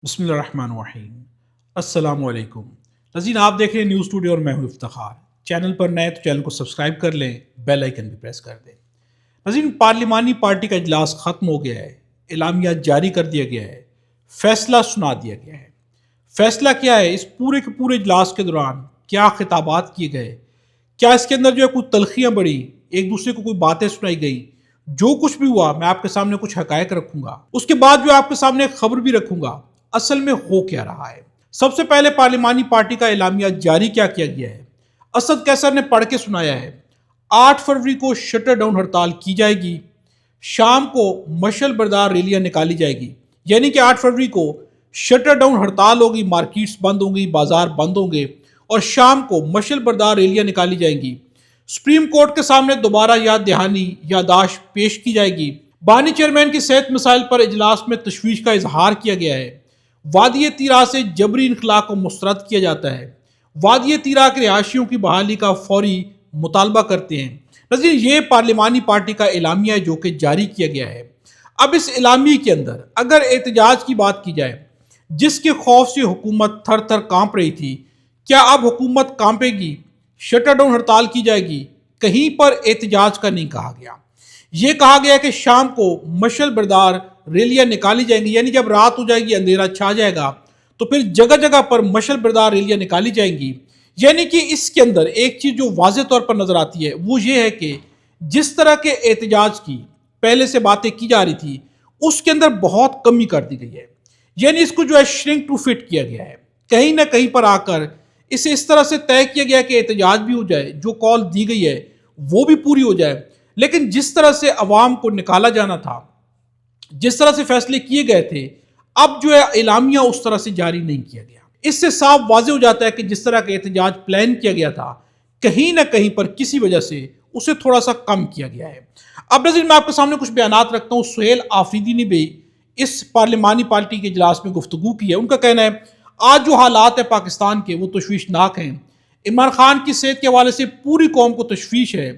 بسم اللہ الرحمن الرحیم۔ السلام علیکم ناظرین، آپ دیکھ رہے ہیں نیوز ٹوڈے اور میں ہوں افتخار۔ چینل پر نئے تو چینل کو سبسکرائب کر لیں، بیل آئیکن بھی پریس کر دیں۔ ناظرین، پارلیمانی پارٹی کا اجلاس ختم ہو گیا ہے، اعلامیہ جاری کر دیا گیا ہے، فیصلہ سنا دیا گیا ہے۔ فیصلہ کیا ہے؟ اس پورے کے پورے اجلاس کے دوران کیا خطابات کیے گئے، کیا اس کے اندر جو ہے کوئی تلخیاں بڑھی، ایک دوسرے کو کوئی باتیں سنائی گئی، جو کچھ بھی ہوا میں آپ کے سامنے کچھ حقائق رکھوں گا۔ اس کے بعد جو آپ کے سامنے ایک خبر بھی رکھوں گا اصل میں ہو کیا رہا ہے۔ سب سے پہلے پارلیمانی پارٹی کا اعلامیہ جاری کیا گیا ہے۔ اسد کیسر نے پڑھ کے سنایا ہے۔ 8 فروری کو شٹر ڈاؤن ہڑتال کی جائے گی، شام کو مشعل بردار ریلیاں نکالی جائے گی، یعنی کہ 8 فروری کو شٹر ڈاؤن ہڑتال ہوگی، مارکیٹس بند ہوں گی، بازار بند ہوں گے اور شام کو مشعل بردار ریلیاں نکالی جائیں گی۔ سپریم کورٹ کے سامنے دوبارہ یاد دہانی یادداشت پیش کی جائے گی۔ بانی چیئرمین کی صحت مسائل پر اجلاس میں تشویش کا اظہار کیا گیا ہے۔ وادی تیرا سے جبری انخلاء کو مسترد کیا جاتا ہے۔ وادی تیرا کے رہائشیوں کی بحالی کا فوری مطالبہ کرتے ہیں۔ ناظرین، یہ پارلیمانی پارٹی کا اعلامیہ ہے جو کہ جاری کیا گیا ہے۔ اب اس اعلامیے کے اندر اگر احتجاج کی بات کی جائے، جس کے خوف سے حکومت تھر تھر کانپ رہی تھی، کیا اب حکومت کانپے گی؟ شٹر ڈاؤن ہڑتال کی جائے گی؟ کہیں پر احتجاج کا نہیں کہا گیا۔ یہ کہا گیا کہ شام کو مشعل بردار ریلیاں نکالی جائیں گی، یعنی جب رات ہو جائے گی، اندھیرا چھا جائے گا تو پھر جگہ جگہ پر مشعل بردار ریلیاں نکالی جائیں گی۔ یعنی کہ اس کے اندر ایک چیز جو واضح طور پر نظر آتی ہے وہ یہ ہے کہ جس طرح کے احتجاج کی پہلے سے باتیں کی جا رہی تھی اس کے اندر بہت کمی کر دی گئی ہے، یعنی اس کو جو ہے شرنک ٹو فٹ کیا گیا ہے۔ کہیں نہ کہیں پر آ کر اسے اس طرح سے طے کیا گیا کہ احتجاج بھی ہو جائے، جو کال دی گئی ہے وہ بھی پوری ہو جائے، لیکن جس طرح سے عوام کو نکالا جانا تھا، جس طرح سے فیصلے کیے گئے تھے، اب جو ہے اعلامیہ اس طرح سے جاری نہیں کیا گیا۔ اس سے صاف واضح ہو جاتا ہے کہ جس طرح کا احتجاج پلان کیا گیا تھا، کہیں نہ کہیں پر کسی وجہ سے اسے تھوڑا سا کم کیا گیا ہے۔ اب ناظرین، میں آپ کے سامنے کچھ بیانات رکھتا ہوں۔ سہیل آفریدی نے بھی اس پارلیمانی پارٹی کے اجلاس میں گفتگو کی ہے۔ ان کا کہنا ہے آج جو حالات ہیں پاکستان کے وہ تشویشناک ہیں۔ عمران خان کی صحت کے حوالے سے پوری قوم کو تشویش ہے۔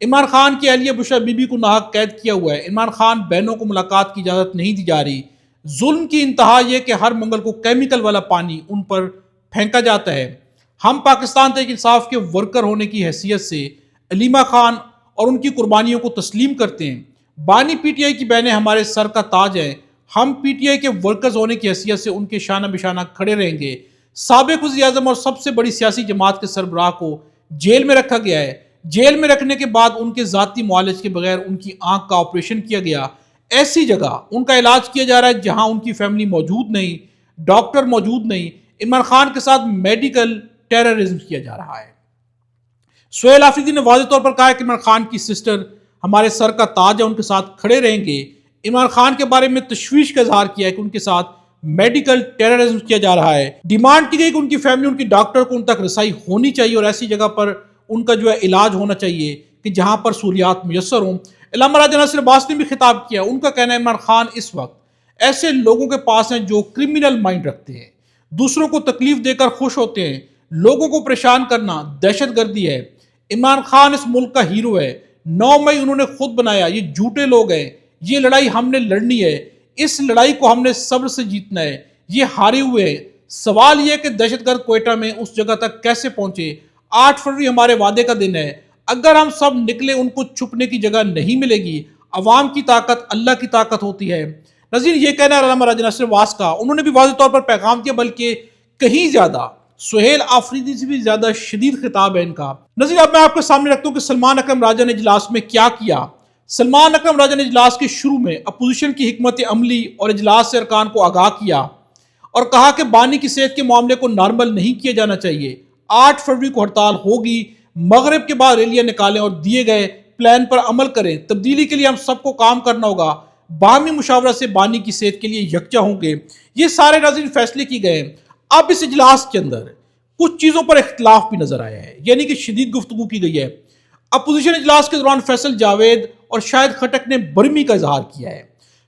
عمران خان کی اہلیہ بشرا بی بی کو ناحق قید کیا ہوا ہے۔ عمران خان بہنوں کو ملاقات کی اجازت نہیں دی جا رہی۔ ظلم کی انتہا یہ کہ ہر منگل کو کیمیکل والا پانی ان پر پھینکا جاتا ہے۔ ہم پاکستان تحریک انصاف کے ورکر ہونے کی حیثیت سے علیمہ خان اور ان کی قربانیوں کو تسلیم کرتے ہیں۔ بانی پی ٹی آئی کی بہنیں ہمارے سر کا تاج ہیں۔ ہم پی ٹی آئی کے ورکرز ہونے کی حیثیت سے ان کے شانہ بشانہ کھڑے رہیں گے۔ سابق وزیر اعظم اور سب سے بڑی سیاسی جماعت کے سربراہ کو جیل میں رکھا گیا ہے۔ جیل میں رکھنے کے بعد ان کے ذاتی معالج کے بغیر ان کی آنکھ کا آپریشن کیا گیا۔ ایسی جگہ ان کا علاج کیا جا رہا ہے جہاں ان کی فیملی موجود نہیں، ڈاکٹر موجود نہیں۔ عمران خان کے ساتھ میڈیکل ٹیررزم کیا جا رہا ہے۔ سہیل آفریدی نے واضح طور پر کہا ہے کہ عمران خان کی سسٹر ہمارے سر کا تاج ہے، ان کے ساتھ کھڑے رہیں گے۔ عمران خان کے بارے میں تشویش کا اظہار کیا ہے کہ ان کے ساتھ میڈیکل ٹیررزم کیا جا رہا ہے۔ ڈیمانڈ کی گئی کہ ان کی فیملی، ان کی ڈاکٹر کو ان تک رسائی ہونی چاہیے اور ایسی جگہ پر ان کا جو ہے علاج ہونا چاہیے کہ جہاں پر سہولیات میسر ہوں۔ علامہ راجہ ناصر عباس نے بھی خطاب کیا۔ ان کا کہنا ہے عمران خان اس وقت ایسے لوگوں کے پاس ہیں جو کرمنل مائنڈ رکھتے ہیں، دوسروں کو تکلیف دے کر خوش ہوتے ہیں۔ لوگوں کو پریشان کرنا دہشت گردی ہے۔ عمران خان اس ملک کا ہیرو ہے۔ 9 مئی انہوں نے خود بنایا۔ یہ جھوٹے لوگ ہیں۔ یہ لڑائی ہم نے لڑنی ہے۔ اس لڑائی کو ہم نے صبر سے جیتنا ہے۔ یہ ہارے ہوئے ہیں۔ سوال یہ ہے کہ دہشت گرد کوئٹہ میں اس جگہ تک کیسے پہنچے۔ 8 فروری ہمارے وعدے کا دن ہے۔ اگر ہم سب نکلے ان کو چھپنے کی جگہ نہیں ملے گی۔ عوام کی طاقت اللہ کی طاقت ہوتی ہے۔ ناظرین، یہ کہنا ہے علامہ راجہ ناصر عباس کا۔ انہوں نے بھی واضح طور پر پیغام دیا، بلکہ کہیں زیادہ سہیل آفریدی سے بھی زیادہ شدید خطاب ہے ان کا۔ ناظرین، اب میں آپ کے سامنے رکھتا ہوں کہ سلمان اکرم راجہ نے اجلاس میں کیا کیا۔ سلمان اکرم راجہ نے اجلاس کے شروع میں اپوزیشن کی حکمت عملی اور اجلاس سے ارکان کو آگاہ کیا اور کہا کہ بانی کی صحت کے معاملے کو نارمل نہیں کیا جانا چاہیے۔ 8 فروری کو ہڑتال ہوگی، مغرب کے بعد ریلیاں نکالیں اور دیے گئے پلان پر عمل کریں۔ تبدیلی کے لیے ہم سب کو کام کرنا ہوگا۔ باہمی مشاورت سے بانی کی صحت کے لیے یکجا ہوں گے۔ یہ سارے ناظرین فیصلے کی گئے ہیں۔ اب اس اجلاس کے اندر کچھ چیزوں پر اختلاف بھی نظر آیا ہے، یعنی کہ شدید گفتگو کی گئی ہے۔ اپوزیشن اجلاس کے دوران فیصل جاوید اور شاہد خٹک نے برہمی کا اظہار کیا ہے۔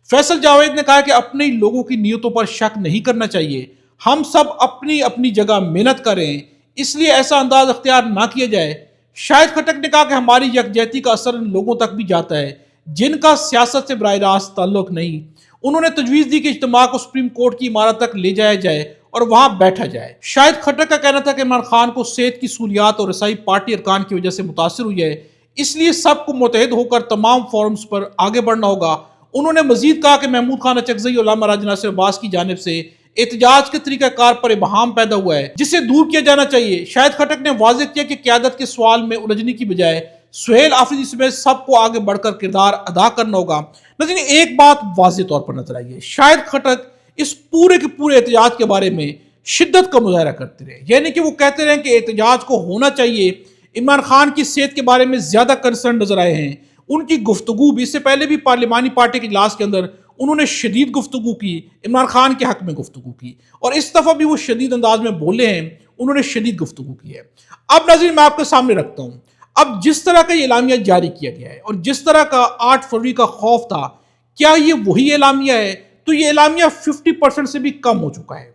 فیصل جاوید نے کہا کہ اپنے لوگوں کی نیتوں پر شک نہیں کرنا چاہیے۔ ہم سب اپنی اپنی جگہ محنت کریں، اس لیے ایسا انداز اختیار نہ کیا جائے۔ شاہد خٹک نے کہا کہ ہماری یکجہتی کا اثر ان لوگوں تک بھی جاتا ہے جن کا سیاست سے براہ راست تعلق نہیں۔ انہوں نے تجویز دی کہ اجتماع کو سپریم کورٹ کی عمارت تک لے جایا جائے اور وہاں بیٹھا جائے۔ شاہد خٹک کا کہنا تھا کہ عمران خان کو صحت کی سہولیات اور رسائی پارٹی ارکان کی وجہ سے متاثر ہوئی ہے، اس لیے سب کو متحد ہو کر تمام فورمز پر آگے بڑھنا ہوگا۔ انہوں نے مزید کہا کہ محمود خان اچکزئی اور علامہ راجہ ناصر عباس کی جانب سے احتجاج کے طریقہ کار پر ابہام پیدا ہوا ہے جسے دور کیا جانا چاہیے۔ شاہد خٹک نے واضح کیا کہ قیادت کے سوال میں الجھنے کی بجائے سہیل آفریدی سمیت سب کو آگے بڑھ کر کردار ادا کرنا ہوگا۔ لیکن ایک بات واضح طور پر نظر آئی ہے، شاہد خٹک اس پورے کے پورے احتجاج کے بارے میں شدت کا مظاہرہ کرتے رہے، یعنی کہ وہ کہتے رہے کہ احتجاج کو ہونا چاہیے۔ عمران خان کی صحت کے بارے میں زیادہ کنسرن نظر آئے ہیں۔ ان کی گفتگو بھی، اس سے پہلے بھی پارلیمانی پارٹی کے اجلاس کے اندر انہوں نے شدید گفتگو کی، عمران خان کے حق میں گفتگو کی، اور اس دفعہ بھی وہ شدید انداز میں بولے ہیں، انہوں نے شدید گفتگو کی ہے۔ اب ناظرین میں آپ کے سامنے رکھتا ہوں، اب جس طرح کا یہ اعلامیہ جاری کیا گیا ہے اور جس طرح کا 8 فروری کا خوف تھا، کیا یہ وہی اعلامیہ ہے؟ تو یہ اعلامیہ 50% سے بھی کم ہو چکا ہے۔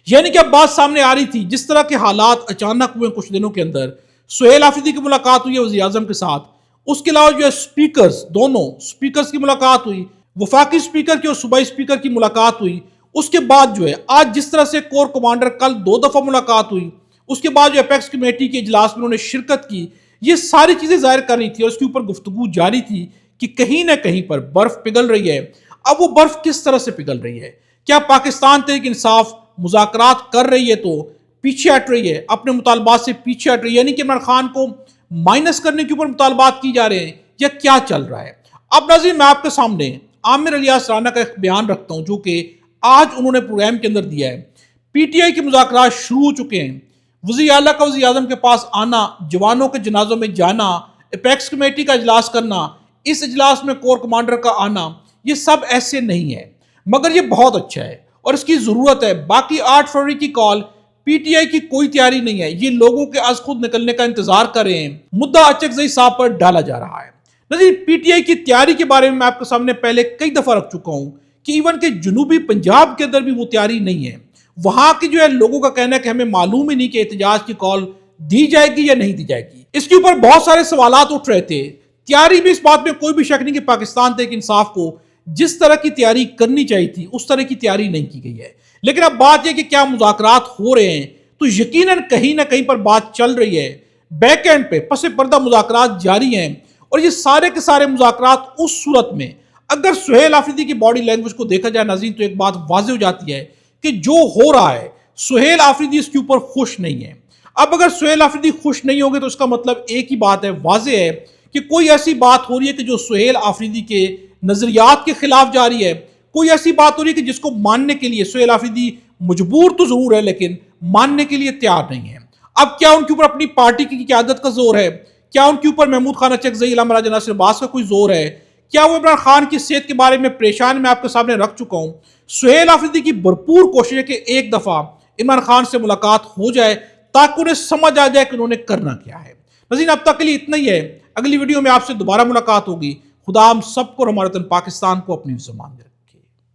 یعنی کہ اب بات سامنے آ رہی تھی، جس طرح کے حالات اچانک ہوئے کچھ دنوں کے اندر، سہیل آفریدی کی ملاقات ہوئی ہے وزیر اعظم کے ساتھ، اس کے علاوہ جو ہے سپیکرز، دونوں سپیکرز کی ملاقات ہوئی، وفاقی سپیکر کی اور صوبائی سپیکر کی ملاقات ہوئی، اس کے بعد جو ہے آج جس طرح سے کور کمانڈر کل 2 دفعہ ملاقات ہوئی، اس کے بعد جو اپیکس کمیٹی کے اجلاس میں انہوں نے شرکت کی، یہ ساری چیزیں ظاہر کر رہی تھی اور اس کے اوپر گفتگو جاری تھی کہ کہیں نہ کہیں پر برف پگھل رہی ہے۔ اب وہ برف کس طرح سے پگھل رہی ہے؟ کیا پاکستان تحریک انصاف مذاکرات کر رہی ہے تو پیچھے ہٹ رہی ہے، اپنے مطالبات سے پیچھے ہٹ رہی ہے، یعنی کہ عمران خان کو مائنس کرنے کے اوپر مطالبات کی جا رہے ہیں، یا کیا چل رہا ہے؟ اب ناظرین میں آپ کے سامنے عامر الیاس رانا کا ایک بیان رکھتا ہوں جو کہ آج انہوں نے پروگرام کے اندر دیا ہے۔ پی ٹی آئی کے مذاکرات شروع ہو چکے ہیں، وزیر اعلیٰ کا وزیر اعظم کے پاس آنا، جوانوں کے جنازوں میں جانا، اپیکس کمیٹی کا اجلاس کرنا، اس اجلاس میں کور کمانڈر کا آنا، یہ سب ایسے نہیں ہے، مگر یہ بہت اچھا ہے اور اس کی ضرورت ہے۔ باقی 8 فروری کی کال، پی ٹی آئی کی کوئی تیاری نہیں ہے، یہ لوگوں کے از خود نکلنے کا انتظار کر رہے ہیں، مدعا اچکزئی صاحب پر ڈالا جا رہا ہے۔ نظیر پی ٹی آئی کی تیاری کے بارے میں آپ کے سامنے پہلے کئی دفعہ رکھ چکا ہوں کہ ایون کہ جنوبی پنجاب کے اندر بھی وہ تیاری نہیں ہے، وہاں کی جو ہے لوگوں کا کہنا ہے کہ ہمیں معلوم ہی نہیں کہ احتجاج کی کال دی جائے گی یا نہیں دی جائے گی۔ اس کے اوپر بہت سارے سوالات اٹھ رہے تھے، تیاری بھی، اس بات میں کوئی بھی شک نہیں کہ پاکستان تحریک انصاف کو جس طرح کی تیاری کرنی چاہیے تھی اس طرح کی تیاری نہیں کی گئی ہے۔ لیکن اب بات یہ کہ کیا مذاکرات ہو رہے ہیں، تو یقیناً کہیں نہ کہیں پر بات چل رہی ہے، بیک اینڈ پہ پس پردہ مذاکرات جاری ہیں، اور یہ سارے کے سارے مذاکرات اس صورت میں اگر سہیل آفریدی کی باڈی لینگویج کو دیکھا جائے ناظرین، تو ایک بات واضح ہو جاتی ہے کہ جو ہو رہا ہے سہیل آفریدی اس کے اوپر خوش نہیں ہے۔ اب اگر سہیل آفریدی خوش نہیں ہوگے تو اس کا مطلب ایک ہی بات ہے، واضح ہے کہ کوئی ایسی بات ہو رہی ہے کہ جو سہیل آفریدی کے نظریات کے خلاف جاری ہے، کوئی ایسی بات ہو رہی ہے کہ جس کو ماننے کے لیے سہیل آفریدی مجبور تو ضرور ہے لیکن ماننے کے لیے تیار نہیں ہے۔ اب کیا ان کے اوپر اپنی پارٹی کی قیادت کا زور ہے؟ کیا ان کے اوپر محمود خان اچکزئی، علامہ راجہ ناصر عباس کا کوئی زور ہے؟ کیا وہ عمران خان کی صحت کے بارے میں پریشان؟ میں آپ کے سامنے رکھ چکا ہوں۔ سہیل آفریدی کی بھرپور کوشش ہے کہ ایک دفعہ عمران خان سے ملاقات ہو جائے تاکہ انہیں سمجھ آ جائے کہ انہوں نے کرنا کیا ہے۔ ناظرین اب تک کے لیے اتنا ہی ہے، اگلی ویڈیو میں آپ سے دوبارہ ملاقات ہوگی۔ خدا ہم سب کو اور ہمارے وطن پاکستان کو اپنی زمان دے۔